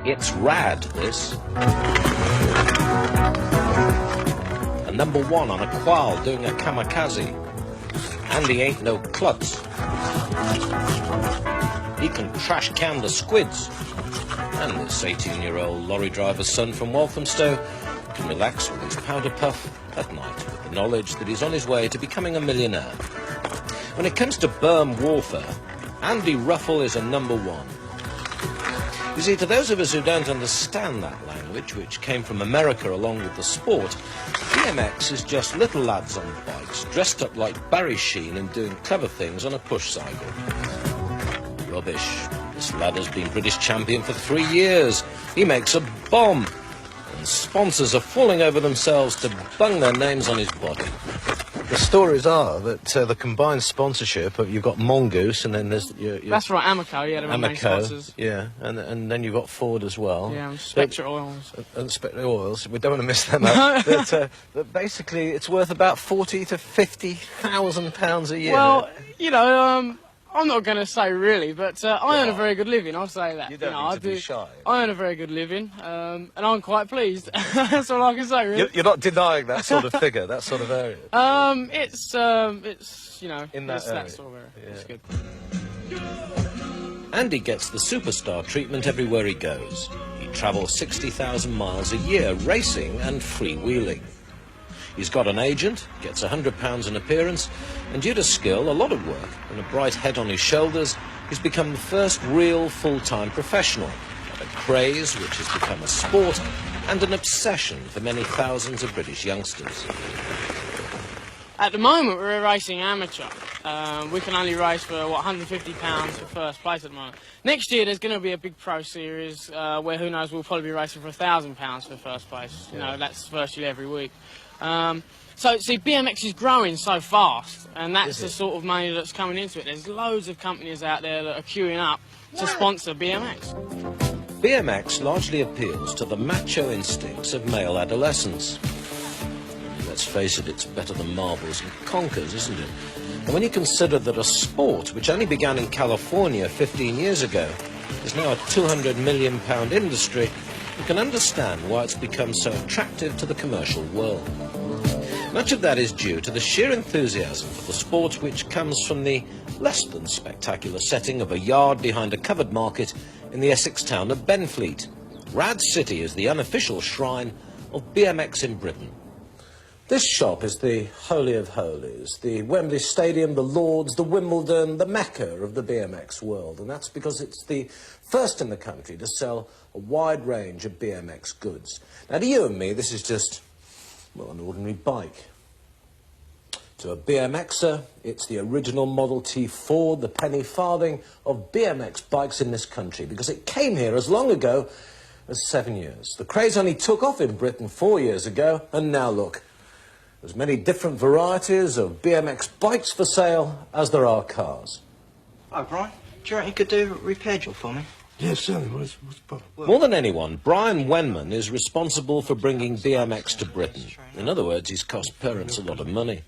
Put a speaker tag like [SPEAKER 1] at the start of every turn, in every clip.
[SPEAKER 1] It's rad, this. A #1 on a qual doing a kamikaze. Andy ain't no klutz. He can trash can the squids. And this 18-year-old lorry driver's son from Walthamstow can relax with his powder puff at night with the knowledge that he's on his way to becoming a millionaire. When it comes to berm warfare, Andy Ruffell is a #1. You see, to those of us who don't understand that language, which came from America along with the sport, BMX is just little lads on bikes, dressed up like Barry Sheen and doing clever things on a push cycle. Rubbish. This lad has been British champion for 3 years. He makes a bomb. And sponsors are falling over themselves to bung their names on his body. The stories are that the combined sponsorship, you've got Mongoose and then there's...
[SPEAKER 2] That's right, Amoco, yeah, the main sponsors.
[SPEAKER 1] Yeah, and then you've got Ford as well.
[SPEAKER 2] Yeah, and Spectre Oils.
[SPEAKER 1] And Spectre Oils, we don't want to miss them out. But basically it's worth about £40,000 to £50,000 a year.
[SPEAKER 2] Well, you know, I'm not going to say really, but I earn a very good living, I'll say that.
[SPEAKER 1] You don't need to be shy.
[SPEAKER 2] I earn a very good living, and I'm quite pleased. That's all I can say, really.
[SPEAKER 1] You're not denying that sort of figure, that sort of area?
[SPEAKER 2] It's you know,
[SPEAKER 1] in that area.
[SPEAKER 2] That sort of area.
[SPEAKER 1] Yeah.
[SPEAKER 2] It's good.
[SPEAKER 1] Andy gets the superstar treatment everywhere he goes. He travels 60,000 miles a year racing and freewheeling. He's got an agent, gets £100 an appearance, and due to skill, a lot of work, and a bright head on his shoulders, he's become the first real full-time professional, a craze which has become a sport and an obsession for many thousands of British youngsters.
[SPEAKER 2] At the moment, we're racing amateur. We can only race for, what, £150 for first place at the moment. Next year, there's going to be a big pro series where, who knows, we'll probably be racing for £1,000 for first place. You know, that's virtually every week. So, see, BMX is growing so fast, and that's the sort of money that's coming into it. There's loads of companies out there that are queuing up to sponsor BMX.
[SPEAKER 1] BMX largely appeals to the macho instincts of male adolescence. Let's face it, it's better than marbles and conkers, isn't it? And when you consider that a sport which only began in California 15 years ago is now a £200 million industry, you can understand why it's become so attractive to the commercial world. Much of that is due to the sheer enthusiasm for the sport, which comes from the less than spectacular setting of a yard behind a covered market in the Essex town of Benfleet. Rad City is the unofficial shrine of BMX in Britain. This shop is the Holy of Holies, the Wembley Stadium, the Lords, the Wimbledon, the Mecca of the BMX world. And that's because it's the first in the country to sell a wide range of BMX goods. Now, to you and me, this is just, well, an ordinary bike. To a BMXer, it's the original Model T Ford, the penny farthing of BMX bikes in this country, because it came here as long ago as 7 years. The craze only took off in Britain 4 years ago, and now look. There's many different varieties of BMX bikes for sale as there are cars.
[SPEAKER 3] Hi, Brian. Do you reckon you could do a repair job for me?
[SPEAKER 4] Yes, certainly. What's the problem?
[SPEAKER 1] More than anyone, Brian Wenman is responsible for bringing BMX to Britain. In other words, he's cost parents a lot of money.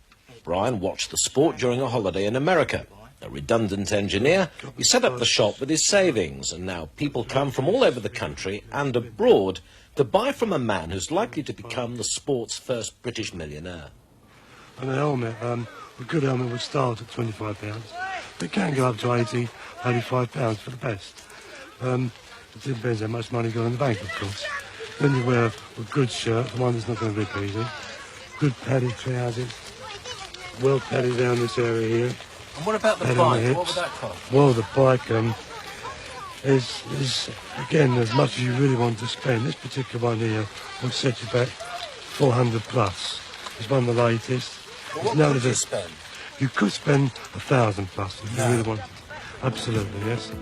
[SPEAKER 1] Brian watched the sport during a holiday in America. A redundant engineer, he set up the shop with his savings, and now people come from all over the country and abroad to buy from a man who's likely to become the sport's first British millionaire.
[SPEAKER 4] And a helmet, a good helmet would start at £25. It can go up to £80, £85 for the best. It depends how much money you got in the bank, of course. Then you wear a good shirt, the one that's not going to rip easy. Good padded trousers, well padded down this area here.
[SPEAKER 1] And what about the bike? What would that cost?
[SPEAKER 4] Well, the bike is again, as much as you really want to spend. This particular one here will set you back 400 plus. It's one of the latest.
[SPEAKER 1] Well, what would you spend?
[SPEAKER 4] You could spend 1,000 plus if you really want. Absolutely, yes.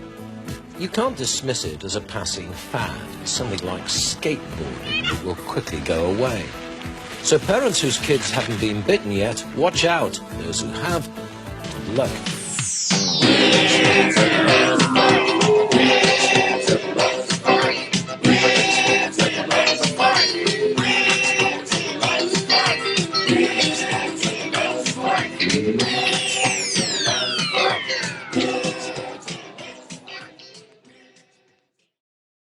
[SPEAKER 1] You can't dismiss it as a passing fad, something like skateboarding that will quickly go away. So parents whose kids haven't been bitten yet, watch out. Those who have, good luck.